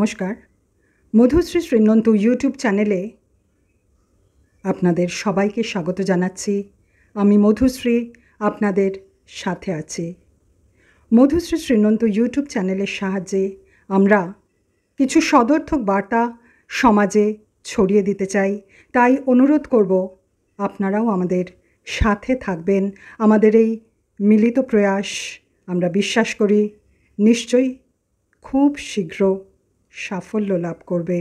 নমস্কার। মধুশ্রী শ্রীনন্তু ইউটিউব চ্যানেলে আপনাদের সবাইকে স্বাগত জানাচ্ছি। আমি মধুশ্রী আপনাদের সাথে আছি। মধুশ্রী শ্রীনন্তু ইউটিউব চ্যানেলের সাহায্যে আমরা কিছু সদর্থক বার্তা সমাজে ছড়িয়ে দিতে চাই। তাই অনুরোধ করব আপনারাও আমাদের সাথে থাকবেন। আমাদের এই মিলিত প্রয়াস আমরা বিশ্বাস করি নিশ্চয়ই খুব শীঘ্র সাফল্য লাভ করবে।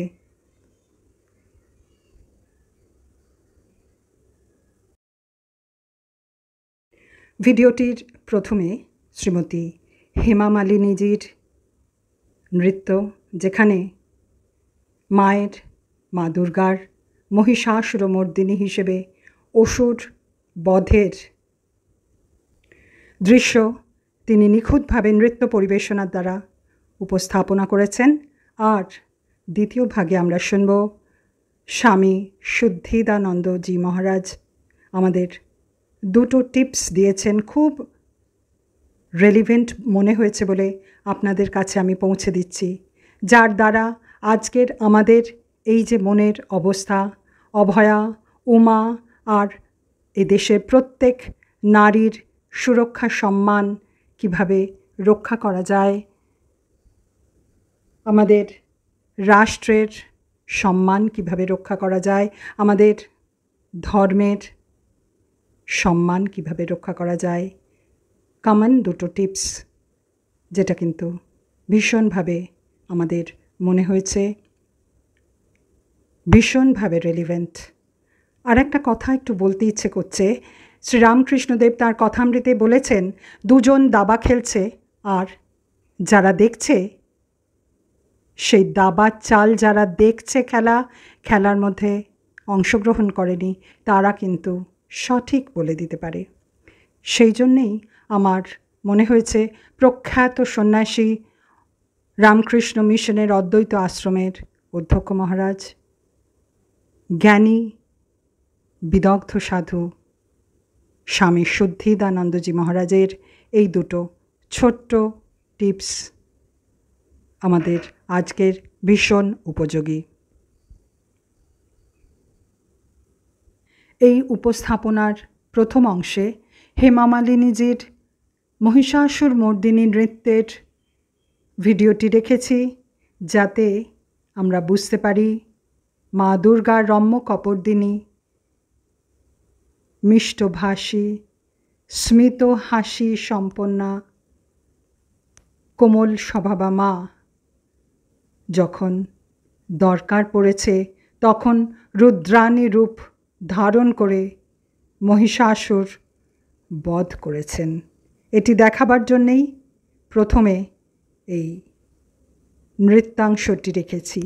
ভিডিওটির প্রথমে শ্রীমতী হেমা মালিনীজির নৃত্য, যেখানে মা দুর্গার মহিষাসুরমর্দিনী হিসেবে অসুর বধের দৃশ্য তিনি নিখুঁতভাবে নৃত্য পরিবেশনার দ্বারা উপস্থাপনা করেছেন। আর দ্বিতীয় ভাগে আমরা শুনব স্বামী শুদ্ধিদানন্দজি মহারাজ আমাদের দুটো টিপস দিয়েছেন, খুব রেলিভেন্ট মনে হয়েছে বলে আপনাদের কাছে আমি পৌঁছে দিচ্ছি, যার দ্বারা আজকের আমাদের এই যে মনের অবস্থা, অভয়া, উমা আর এদেশের প্রত্যেক নারীর সুরক্ষা সম্মান কিভাবে রক্ষা করা যায়, আমাদের রাষ্ট্রের সম্মান কিভাবে রক্ষা করা যায়, আমাদের ধর্মের সম্মান কিভাবে রক্ষা করা যায়, কমন দুটো টিপস, যেটা কিন্তু ভীষণভাবে আমাদের মনে হয়েছে ভীষণভাবে রেলিভেন্ট। আর একটা কথা একটু বলতে ইচ্ছে করছে। শ্রীরামকৃষ্ণদেব তাঁর কথামৃতে বলেছেন, দুজন দাবা খেলছে আর যারা দেখছে, সেই দাবার চাল যারা দেখছে খেলার মধ্যে অংশগ্রহণ করেনি, তারা কিন্তু সঠিক বলে দিতে পারে। সেই জন্যেই আমার মনে হয়েছে প্রখ্যাত সন্ন্যাসী রামকৃষ্ণ মিশনের অদ্বৈত আশ্রমের অধ্যক্ষ মহারাজ, জ্ঞানী বিদগ্ধ সাধু স্বামী শুদ্ধিদানন্দজি মহারাজের এই দুটো ছোট্ট টিপস আমাদের আজকের ভীষণ উপযোগী। এই উপস্থাপনার প্রথম অংশে হেমা মালিনীজির মহিষাসুর মর্দিনী নৃত্যের ভিডিওটি রেখেছি, যাতে আমরা বুঝতে পারি মা দুর্গার রম্য কপর্দিনী, মিষ্টভাষী, স্মিত হাসি সম্পন্না কোমল স্বভাবা মা যখন দরকার পড়েছে তখন রুদ্রাণী রূপ ধারণ করে মহিষাসুর বধ করেছেন। এটি দেখাবার জন্যেই প্রথমে এই নৃত্যাংশটি রেখেছি।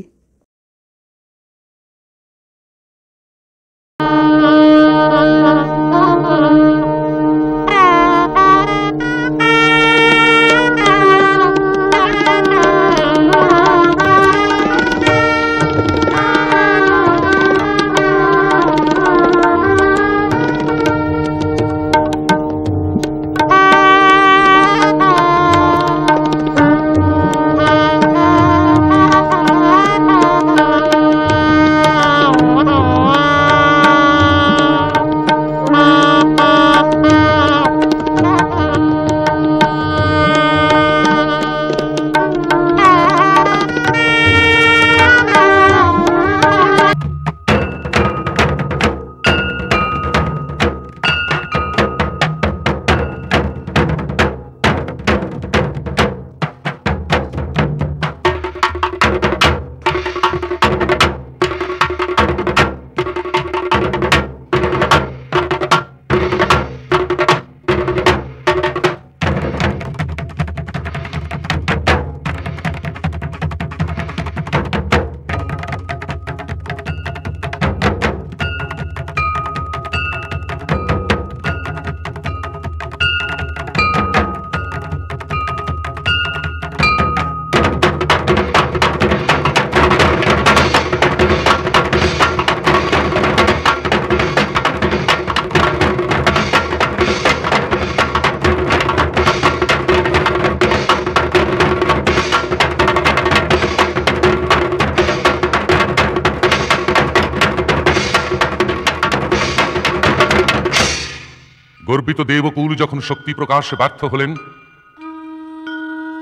গর্বিত দেবকুল যখন শক্তি প্রকাশে ব্যর্থ হলেন,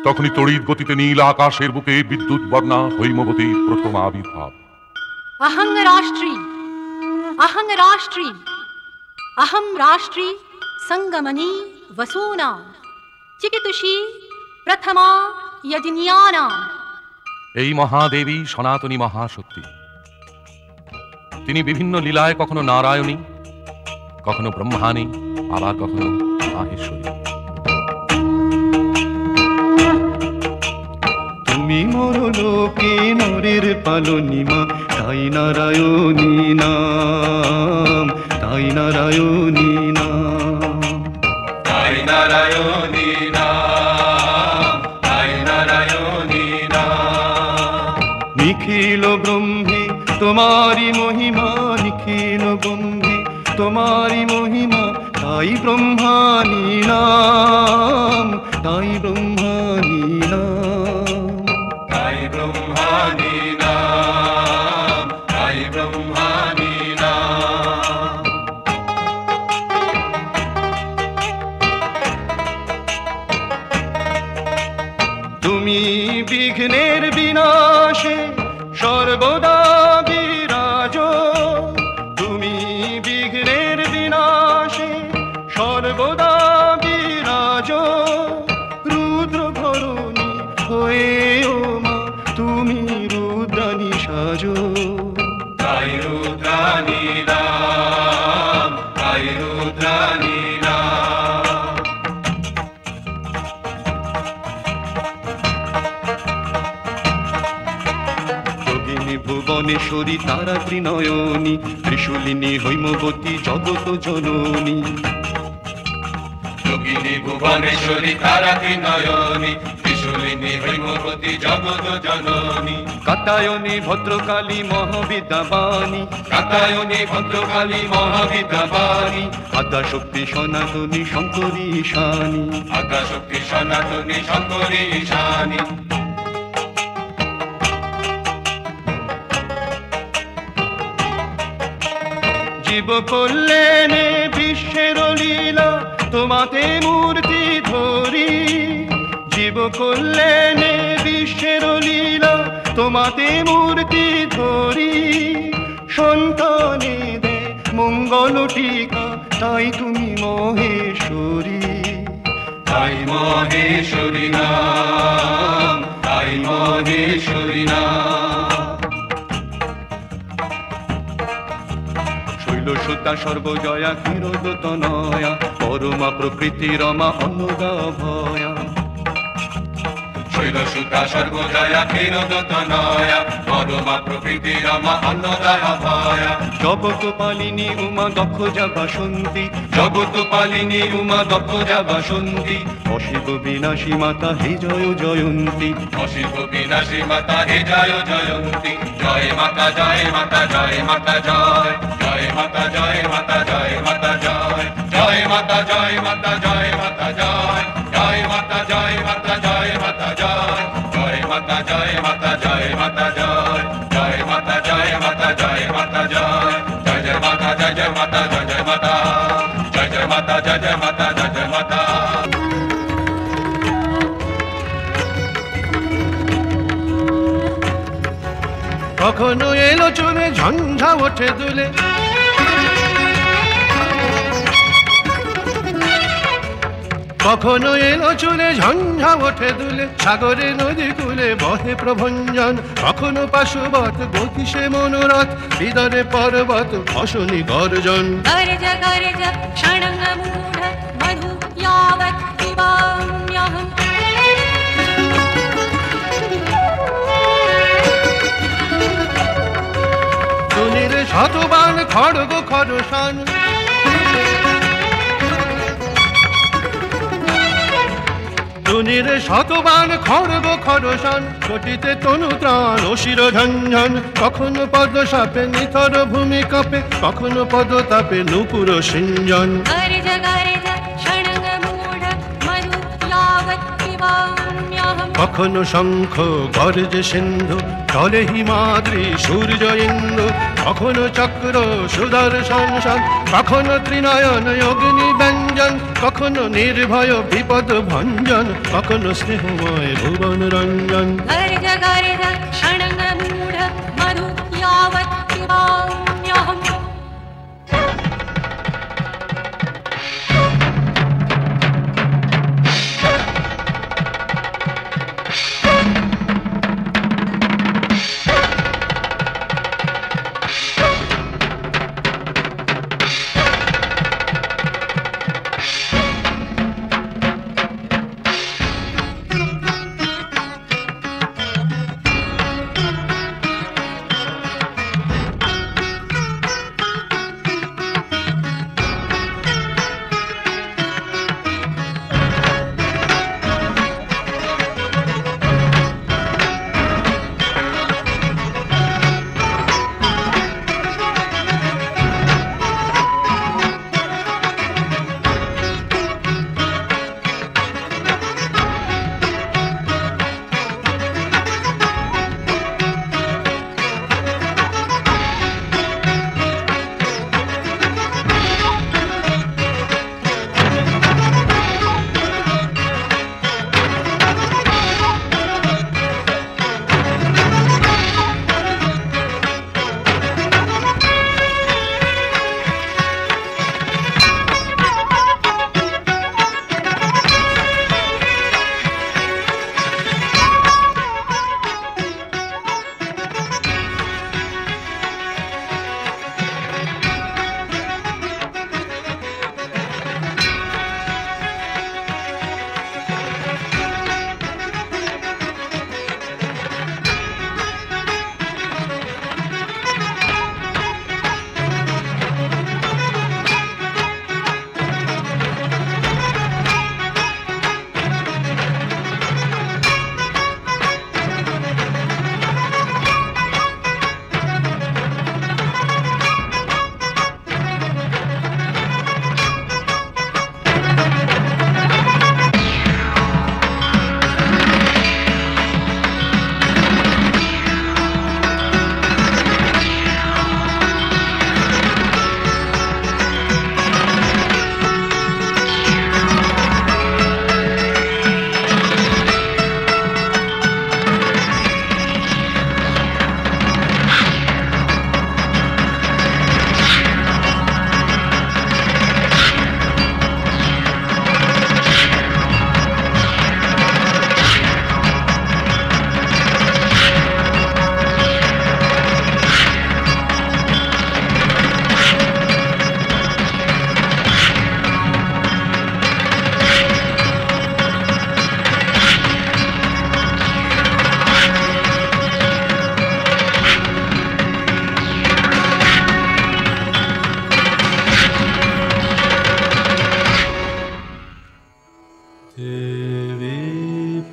তখনই তড়িৎ গতিতে নীল আকাশের বুকে বিদ্যুৎ বর্ণা হৈমবতীর প্রথম আবির্ভাব। अहं राष्ट्री अहं राष्ट्री संगमनी वसूना चिकितुषी प्रथमा यजनियाना। এই মহাদেবী সনাতনী মহাশক্তি। তিনি বিভিন্ন লীলায় কখনো নারায়ণী, কখনো ব্রহ্মাণী, আবার কখনো মাহেশ্বরী। তুমি মোর লোকে নরের পালনী মা, তাই নারায়ণী নাম, তাই নারায়ণী নাম, তাই নারায়ণী নাম, তাই নারায়ণী নাম। নিখিল ব্রহ্মে তোমারি মহিমা, নিখিল ব্রহ্মে তোমারি মহিমা, তাই ব্রহ্মাণী নাম, তাই ব্রহ্মাণী নাম, তাই ব্রহ্মাণী নাম, তাই ব্রহ্মাণী নাম। তুমি বিঘ্নের বিনাশে সর্বদা বিরাজ, তুমি বিঘ্নের বিনাশে সর্বদা বিরাজ। রুদ্র ধরণী হয়ে ও মা, তুমি রুদ্রাণী সাজো, তাই রুদ্রাণী নাম, তাই রুদ্রাণী নাম। যোগিনী ভুবনেশ্বরী তারা ত্রিনয়নী, ত্রিশূলিনী হৈমবতী জগত জননী। যোগিনী ভুবনেশ্বরী তারা ত্রিনয়নী, ত্রিশূলিনী হৈমবতী জগত জননী। কাত্যায়নী ভদ্রকালী মহাবিদ্যাবাণী, কাত্যায়নী ভদ্রকালী মহাবিদ্যাবাণী। আদ্যাশক্তি সনাতনী শঙ্করী ঈশানী, আদ্যাশক্তি সনাতনী শঙ্করী ঈশানী। জীব কল্যাণে বিশ্বের লীলা, তোমাতে মূর্তি ধরি। জীব কল্যাণে বিশ্বের লীলা, তোমাতে মূর্তি ধরি। সন্তানে দে মঙ্গল টিকা, তাই তুমি মহেশ্বরী, তাই মহেশ্বরী নাম, তাই মহেশ্বরী নাম। শৈলসুতা সর্বজয়া ক্ষীরোদতনয়া, পরমা প্রকৃতি রমা অন্নদা ভয়া। শৈলসুতা সর্বজয়া ক্ষীরোদতনয়া, পরমা প্রকৃতি রমা অন্নদা ভয়া। জগত পালিনী উমা দক্ষ যা বাসন্তী, জগত পালিনী উমা দক্ষ যা বাসন্তী। অশিব বিনাশী মাতা হে জয় জয়ন্তী, অশিব বিনাশী মাতা হে জয় জয়ন্তী। জয় মাতা জয় মাতা জয় মাতা জয়, জয় মাতা জয় মাতা জয় মাতা জয়, জয় মাতা জয় মাতা জয় মাতা জয়, জয় মাতা জয় মাতা জয় মাতা জয়, জয় মাতা জয় মাতা জয় মাতা জয়, জয় মাতা জয় মাতা জয় মাতা জয়। জয় জয় মাতা জয় জয় মাতা জয় জয় মাতা, জয় জয় মাতা জয় জয় মাতা জয় জয় মাতা। কখনো এলো চলে ঝঞ্ঝা ওঠে দুলে, কখনো এলো চলে ঝঞ্ঝা ওঠে দুলে। সাগরে নদী কূলে বহে প্রভঞ্জন, কখনো পাশুবত গতিশে মনোরথ। হৃদরে পর্বত অশনি গর্জন। গর্জ গর্জ ষড়ঙ্গ মূঢ় মধু यावत् पिबाम्यहम्। টুনির শতবান খড়গ খরসান, টুনির শতবান খড়গ খরসান। কোটিতে তনু ত্রাণ অশির ঝঞ্ঝন, কখনো পদ সাপে নিথর ভূমি কাঁপে, কখনো পদ তাপে নূপুর সিঞ্জন। গর্জ গর্জ ষড়ঙ্গ মূঢ় মধু यावत् पिबाम्यहम्। কখনো শঙ্খ গর্জে সিন্ধু টলে হিমাদ্রি সূর্য ইন্দু, কখনো চক্র সুদর্শন শান, কখনো ত্রিনয়ন অগ্নি ব্যঞ্জন, কখনো নির্ভয় বিপদ ভঞ্জন, কখনো স্নেহময় ভুবন রঞ্জন। गर्ज गर्ज षण्मुख मधु यावत् पिबाम्यहम्।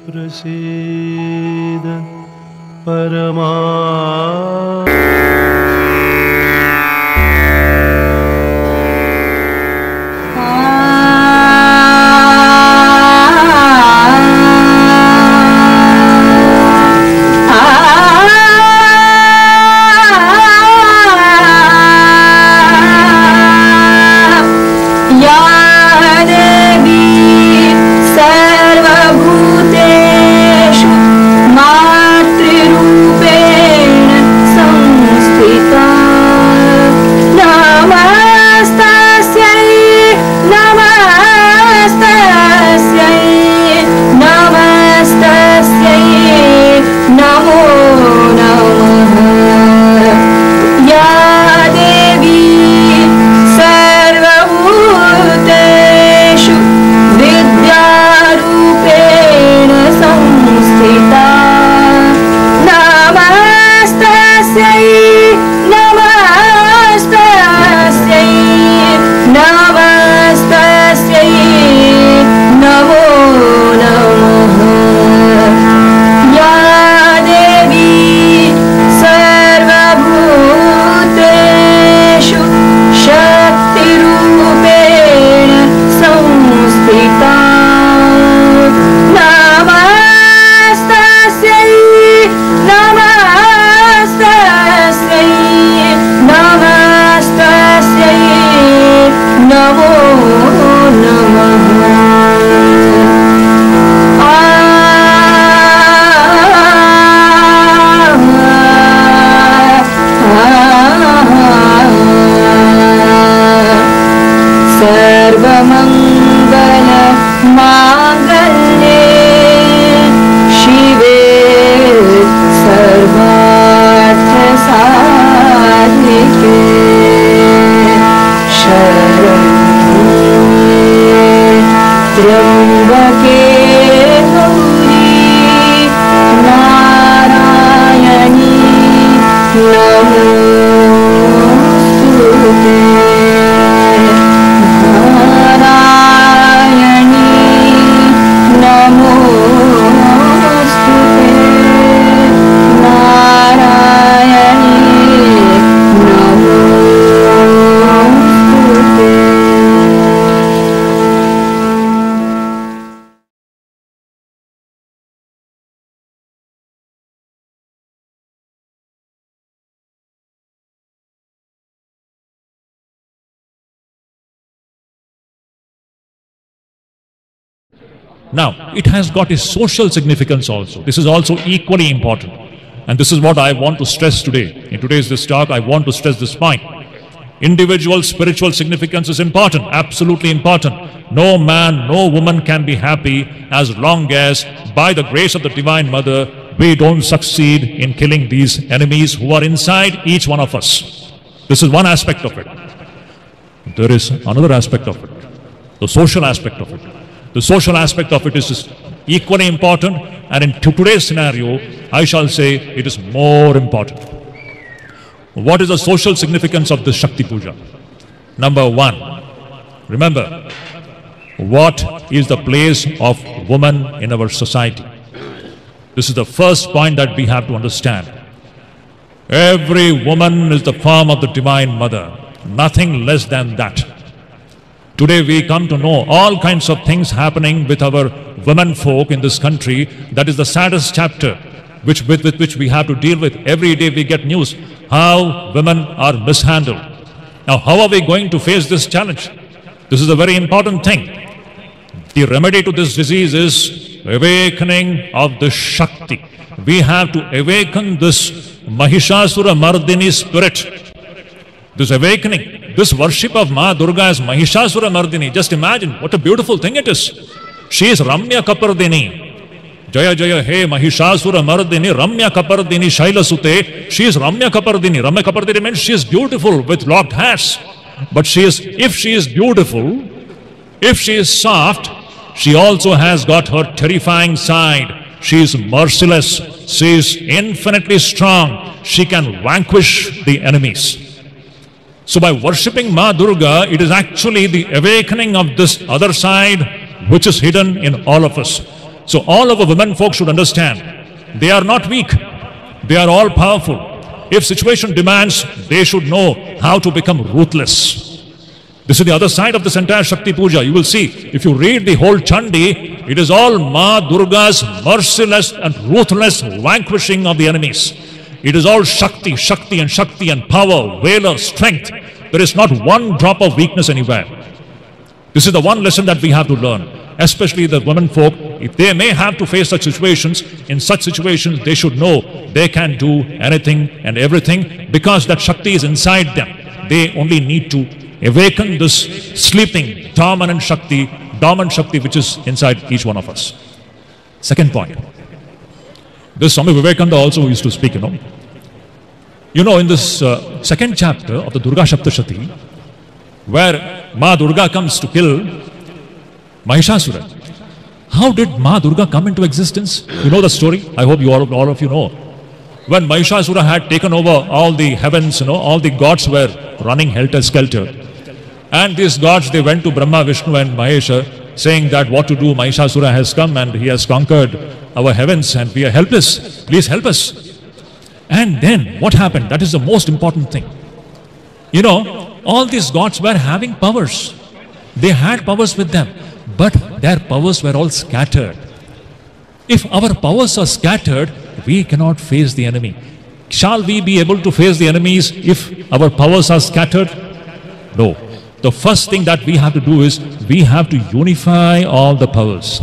प्रसीद परमा सर्वभूतेषु मातृरूपेण नमो नमः। सर्वमंगल मांगल्ये शिवे सर्वार्थ साधिके शरण्ये त्र्यंबके गौरी नारायणी नमोस्तुते। Now, it has got a social significance also. This is also equally important. And this is what I want to stress today. In today's this talk, I want to stress this point. Individual spiritual significance is important, absolutely important. No man, no woman can be happy as long as, by the grace of the Divine Mother, we don't succeed in killing these enemies who are inside each one of us. This is one aspect of it. There is another aspect of it, the social aspect of it. The social aspect of it is equally important, and in today's scenario, I shall say it is more important. What is the social significance of this Shakti Puja? Number one, remember, what is the place of woman in our society? This is the first point that we have to understand. Every woman is the form of the Divine Mother, nothing less than that. Today we come to know all kinds of things happening with our women folk in this country. That is the saddest chapter with which we have to deal with. Every day we get news how women are mishandled. Now, how are we going to face this challenge? This is a very important thing. The remedy to this disease is awakening of the Shakti. We have to awaken this Mahishasura Mardini spirit. This awakening, this worship of Ma Durga as Mahishasura Mardini. Just imagine what a beautiful thing it is. She is Ramya Kapardini. Jaya Jaya He Mahishasura Mardini Ramya Kapardini Shaila Sute. She is Ramya Kapardini. Ramya Kapardini means she is beautiful with locked hairs. But if she is beautiful, if she is soft, she also has got her terrifying side. She is merciless. She is infinitely strong. She can vanquish the enemies. So by worshipping Ma Durga, it is actually the awakening of this other side which is hidden in all of us. So all of our women folk should understand, they are not weak, they are all powerful. If situation demands, they should know how to become ruthless. This is the other side of this entire Shakti Puja. You will see, if you read the whole Chandi, it is all Ma Durga's merciless and ruthless vanquishing of the enemies. It is all Shakti, Shakti and Shakti and power, valor, strength. There is not one drop of weakness anywhere. This is the one lesson that we have to learn. Especially the women folk, if they may have to face such situations, in such situations they should know they can do anything and everything because that Shakti is inside them. They only need to awaken this sleeping, dominant Shakti which is inside each one of us. Second point. This Swami Vivekananda also used to speak, in this second chapter of the Durga Saptashati, where Ma Durga comes to kill Mahishasura. How did Ma Durga come into existence? You know the story? I hope all of you know. When Mahishasura had taken over all the heavens, all the gods were running helter-skelter. And these gods, they went to Brahma, Vishnu and Mahesha saying that what to do, Mahishasura has come and he has conquered our heavens and we are helpless. Please help us. And then what happened? That is the most important thing. All these gods were having powers. They had powers with them. But their powers were all scattered. If our powers are scattered, we cannot face the enemy. Shall we be able to face the enemies if our powers are scattered? No. the first thing that we have to do is we have to unify all the powers.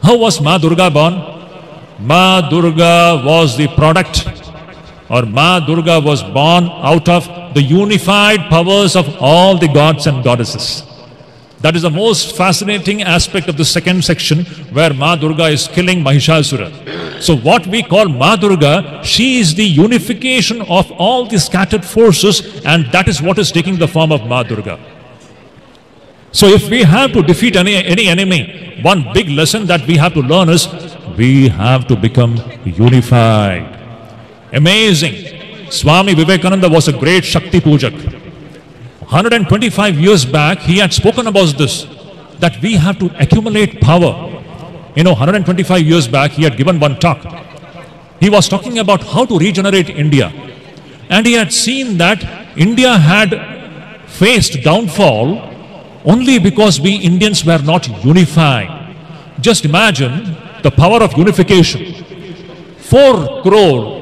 How was Ma Durga born? Ma Durga was the product, or Ma Durga was born out of the unified powers of all the gods and goddesses. That is the most fascinating aspect of the second section, where Ma Durga is killing Mahishasura. So what we call Ma Durga, she is the unification of all the scattered forces, and that is what is taking the form of Ma Durga. So if we have to defeat any enemy, one big lesson that we have to learn is we have to become unified. Amazing. Swami Vivekananda was a great Shakti Pujak. 125 years back, he had spoken about this, that we have to accumulate power. 125 years back, he had given one talk. He was talking about how to regenerate India. And he had seen that India had faced downfall only because we Indians were not unified. Just imagine the power of unification. 4 crore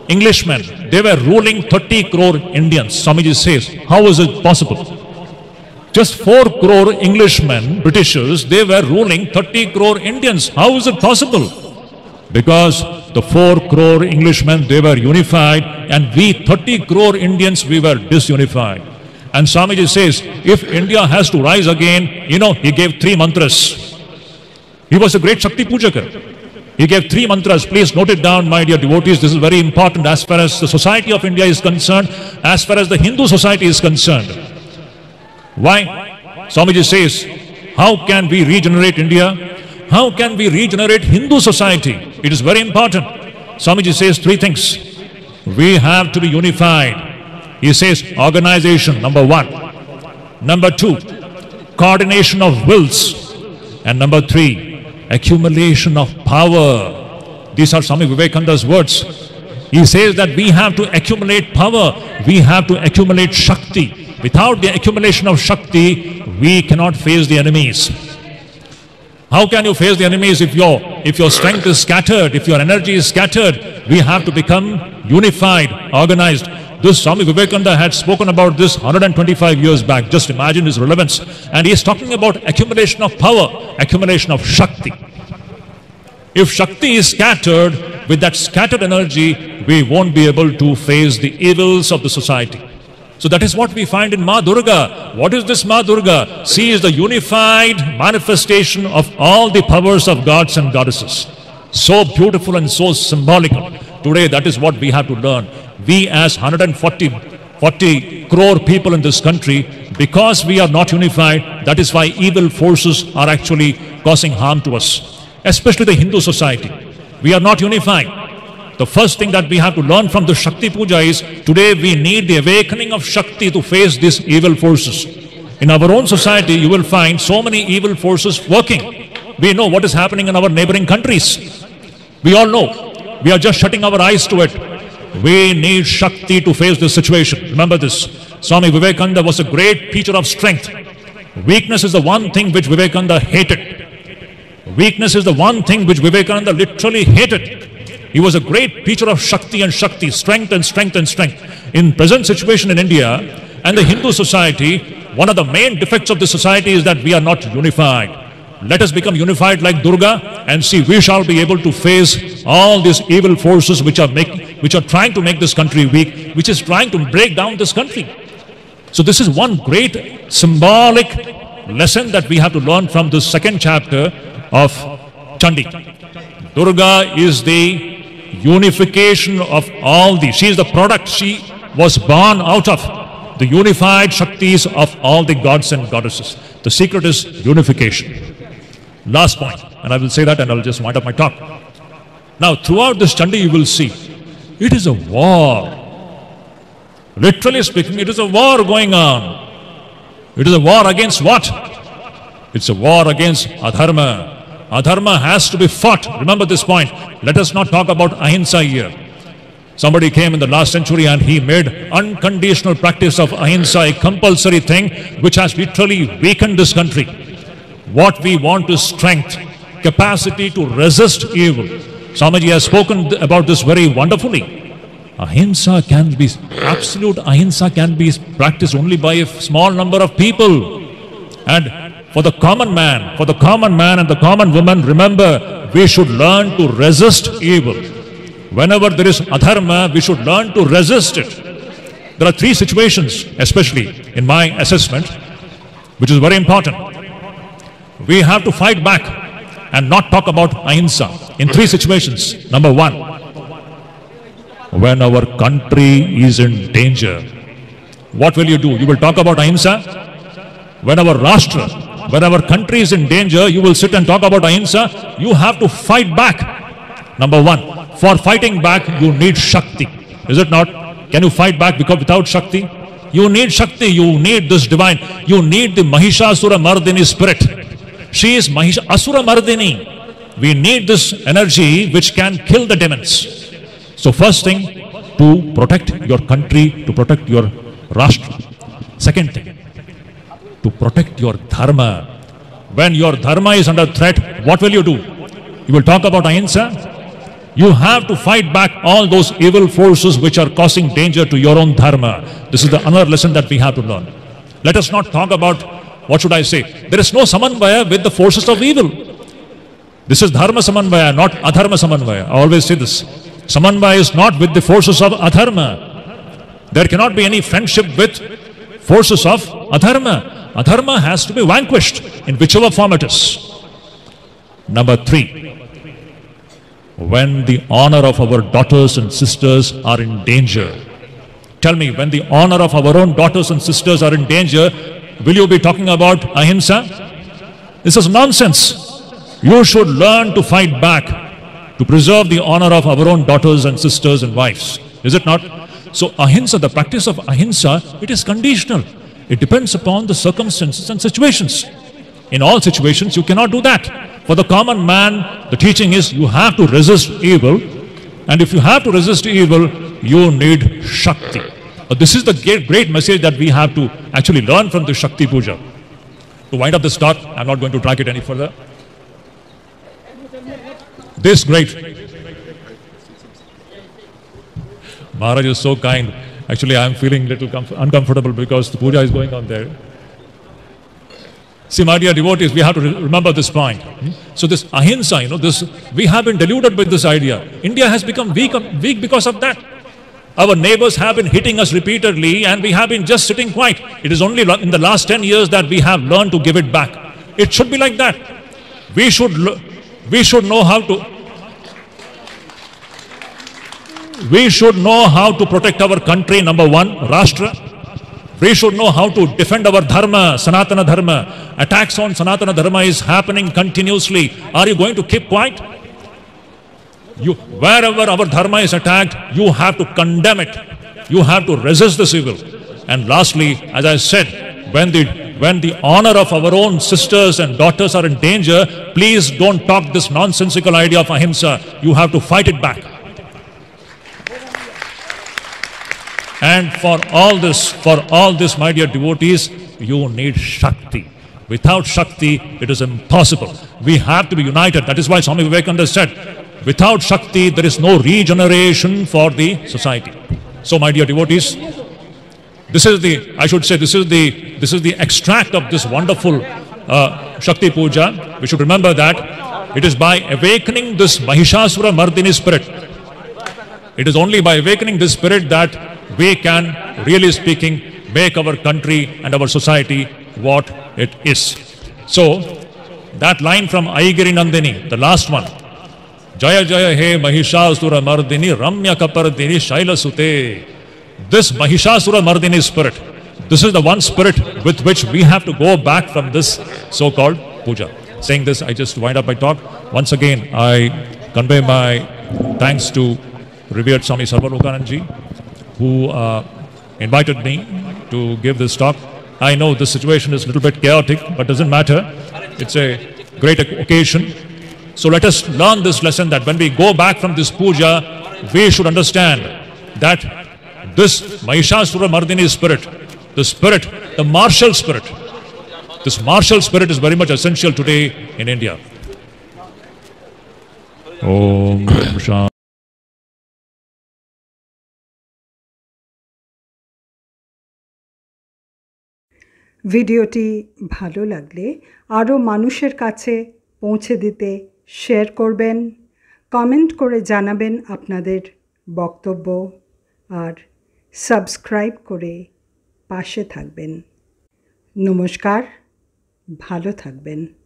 Englishmen, they were ruling 30 crore Indians. Swamiji says, how is it possible? Just 4 crore Englishmen, Britishers, they were ruling 30 crore Indians. How is it possible? Because the 4 crore Englishmen, they were unified, and we 30 crore Indians, we were disunified. And Swamiji says, if India has to rise again, he gave 3 mantras. He was a great Shakti Pujaka. He gave 3 mantras. Please note it down, my dear devotees. This is very important as far as the society of India is concerned, as far as the Hindu society is concerned. Why? Swamiji says, how can we regenerate India? How can we regenerate Hindu society? It is very important. Swamiji says 3 things. We have to be unified. He says organization, number 1. Number 2, coordination of wills. And number 3, accumulation of power. These are Swami Vivekananda's words. He says that we have to accumulate power. We have to accumulate Shakti. Without the accumulation of Shakti, we cannot face the enemies. How can you face the enemies if your strength is scattered, if your energy is scattered? We have to become unified, organized. This Swami Vivekananda had spoken about this 125 years back. Just imagine his relevance. And he is talking about accumulation of power, accumulation of Shakti. If Shakti is scattered, with that scattered energy, we won't be able to face the evils of the society. So that is what we find in Ma Durga. What is this Ma Durga? She is the unified manifestation of all the powers of gods and goddesses. So beautiful and so symbolical. Today, that is what we have to learn. We as 140 crore people in this country, because we are not unified, that is why evil forces are actually causing harm to us. Especially the Hindu society. We are not unified. The first thing that we have to learn from the Shakti Puja is, today we need the awakening of Shakti to face these evil forces. In our own society, you will find so many evil forces working. We know what is happening in our neighboring countries. We all know. We are just shutting our eyes to it. We need Shakti to face this situation. Remember this. Swami Vivekananda was a great teacher of strength. Weakness is the one thing which Vivekananda hated. Weakness is the one thing which Vivekananda literally hated. He was a great teacher of Shakti and Shakti, strength and strength and strength. In present situation in India and the Hindu society, one of the main defects of the society is that we are not unified. Let us become unified like Durga, and see, we shall be able to face all these evil forces which are trying to make this country weak, which is trying to break down this country. So this is one great symbolic lesson that we have to learn from this second chapter of Chandi. Durga is the unification of all these. She is the product. She was born out of the unified Shaktis of all the gods and goddesses. The secret is unification. Last point, and I will say that and I will just wind up my talk. Now, throughout this Chandi, you will see, it is a war. Literally speaking, it is a war going on. It is a war against what? It's a war against adharma. Adharma has to be fought. Remember this point. Let us not talk about ahimsa here. Somebody came in the last century and he made unconditional practice of ahimsa a compulsory thing, which has literally weakened this country. What we want is strength, capacity to resist evil. Swamiji has spoken about this very wonderfully. Ahimsa can be, absolute ahimsa can be practiced only by a small number of people. And for the common man and the common woman, remember, we should learn to resist evil. Whenever there is adharma, we should learn to resist it. There are three situations, especially in my assessment, which is very important. We have to fight back and not talk about ahimsa in three situations. Number one, when our country is in danger, what will you do? You will talk about ahimsa. When our rashtra, when our country is in danger, you will sit and talk about ahimsa. You have to fight back. Number one, for fighting back, you need Shakti. Is it not? Can you fight back because without Shakti? You need Shakti, you need this divine, you need the Mahishasura Mardini spirit. She is Asura Mardini. We need this energy which can kill the demons. So first thing, to protect your country, to protect your rashtra. Second thing, to protect your dharma. When your dharma is under threat, what will you do? You will talk about ahimsa. You have to fight back all those evil forces which are causing danger to your own dharma. This is another lesson that we have to learn. Let us not talk about, what should I say? There is no samanvaya with the forces of evil. This is dharma samanvaya, not adharma samanvaya. I always say this. Samanvaya is not with the forces of adharma. There cannot be any friendship with forces of adharma. Adharma has to be vanquished in whichever form it is. Number three, when the honor of our daughters and sisters are in danger. Tell me, when the honor of our own daughters and sisters are in danger, will you be talking about ahimsa? This is nonsense. You should learn to fight back, to preserve the honor of our own daughters and sisters and wives. Is it not? So ahimsa, the practice of ahimsa, it is conditional. It depends upon the circumstances and situations. In all situations, you cannot do that. For the common man, the teaching is you have to resist evil. And if you have to resist evil, you need Shakti. This is the great message that we have to actually learn from the Shakti Puja. To wind up this talk, I'm not going to drag it any further. This great. Maharaj is so kind. Actually, I'm feeling a little uncomfortable because the puja is going on there. See, my dear devotees, we have to remember this point. So this ahimsa, we have been deluded with this idea. India has become weak because of that. Our neighbors have been hitting us repeatedly and we have been just sitting quiet. It is only in the last 10 years that we have learned to give it back. It should be like that. We should know how to protect our country, number one, Rashtra. We should know how to defend our dharma, Sanatana dharma. Attacks on Sanatana dharma is happening continuously. Are you going to keep quiet? Wherever our dharma is attacked, you have to condemn it. You have to resist this evil. And lastly, as I said, when the honor of our own sisters and daughters are in danger, please don't talk this nonsensical idea of ahimsa. You have to fight it back. And for all this, my dear devotees, you need Shakti. Without Shakti, it is impossible. We have to be united. That is why Swami Vivekananda said, without Shakti, there is no regeneration for the society. So, my dear devotees, this is the extract of this wonderful Shakti Puja. We should remember that it is by awakening this Mahishasura Mardini spirit. It is only by awakening this spirit that we can, really speaking, make our country and our society what it is. So, that line from Aigiri Nandini, the last one, Jaya Jaya He Mahishasura Mardini Ramya Kapardini Shaila Sute. This Mahishasura Mardini spirit, this is the one spirit with which we have to go back from this so-called puja. Saying this, I just wind up my talk. Once again, I convey my thanks to revered Swami Sarvalokanandaji, who invited me to give this talk. I know this situation is a little bit chaotic, but doesn't matter. It's a great occasion. So let us learn this lesson that when we go back from this puja, we should understand that this Mahishasura Mardini spirit, the martial spirit, this martial spirit is very much essential today in India. Om Shanti. ভিডিওটি ভালো লাগলে আরও মানুষের কাছে পৌঁছে দিতে share করবেন, comment করে জানাবেন আপনাদের বক্তব্য, আর সাবস্ক্রাইব করে পাশে থাকবেন। নমস্কার, ভালো থাকবেন।